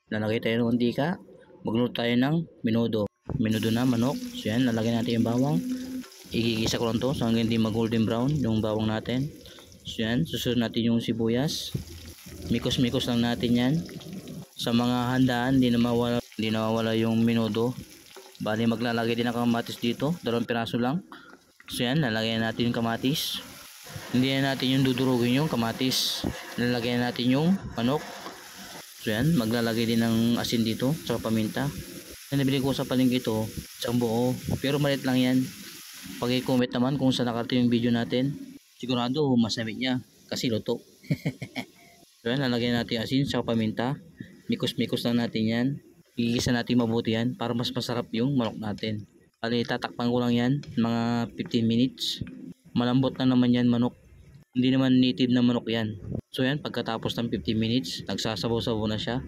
lalagay tayo ng mantika, magluto tayo ng menudo na manok. So yan, lalagay natin yung bawang, igigisa ko lang to so hanggang hindi mag golden brown yung bawang natin. So yan, susunod natin yung sibuyas, mikos lang natin yan. Sa mga handaan, hindi na mawala yung menudo. Bali maglalagay din ng kamatis dito, 2 piraso lang. So yan, lalagyan natin yung kamatis. Hindi na natin yung dudurugin yung kamatis, lalagyan natin yung manok. So yan, maglalagay din ng asin dito, saka paminta. Nabili ko sa palengke ito, isang buo, pero maliit lang yan. Pag i-comment naman kung saan nakarating yung video natin, sigurado masamit niya kasi luto. So yan, lalagyan natin asin saka paminta. Mikos lang natin yan. Igigisa natin mabuti yan para mas masarap yung manok natin. Bali tatakpan ko lang yan mga 15 minutes. Malambot na naman yan manok, hindi naman native na manok yan. So yan, pagkatapos ng 15 minutes nagsasabaw-sabaw na siya,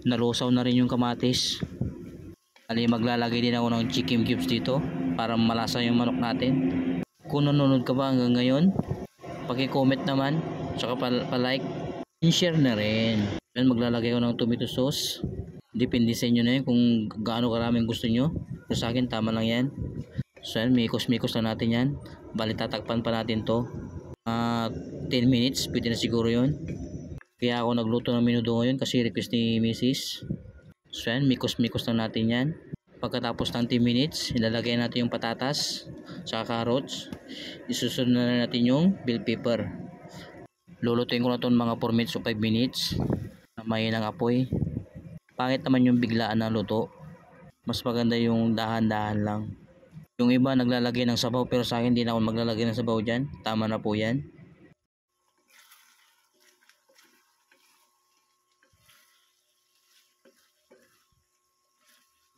nalusaw na rin yung kamatis. Bali maglalagay din ako ng chicken cubes dito para malasa yung manok natin. Kung nanonood ka ba hanggang ngayon, paki-comment naman, saka pa-like, share na rin. Yan, maglalagay ko ng tomato sauce. Depende sa inyo na yun kung gaano karaming gusto nyo. Pero sa akin tama lang yan. So yan, mikos lang natin yan. Bali tatakpan pa natin to 10 minutes, pwede na siguro yun. Kaya ako nagluto ng menudo ngayon kasi request ni Mrs. So yan, mikos lang natin yan. Pagkatapos ng 10 minutes, ilalagay natin yung patatas saka carrots. Isusunod na natin yung bell pepper. Lulutuin ko na ito mga 4 minutes o 5 minutes na may ng apoy. Pangit naman yung biglaan na luto, mas maganda yung dahan-dahan lang. Yung iba naglalagay ng sabaw, pero sa akin hindi na ako maglalagay ng sabaw dyan. Tama na po yan.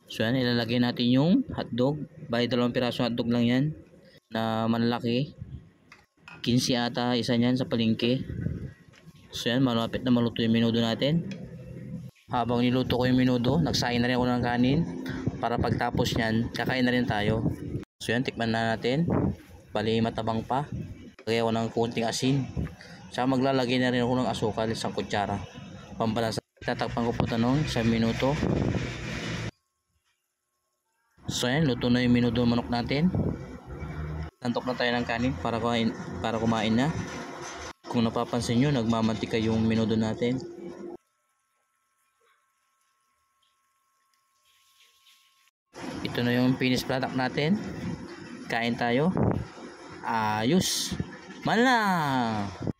So yan, ilalagay natin yung hotdog. Bali 2 piraso hotdog lang yan na malaki. 15 ata isa niyan sa palengke. So yan, malapit na maluto yung menudo natin. Habang niluto ko yung menudo, nagsain na rin ako ng kanin para pagtapos nyan, kakain na rin tayo. So yan, tikman na natin. Bali matabang pa. Lagay ako ng konting asin. Saka maglalagay na rin ako ng asukal, 1 kutsara. Pambalansa. Tatakpan ko po ito ng 1 minuto. So yan, luto na yung menudo manok natin. Nantok na tayo ng kanin para kumain na. Kung napapansin nyo, nagmamantika yung menudo natin. Ito na yung finished product natin. Kain tayo. Ayos. Mala!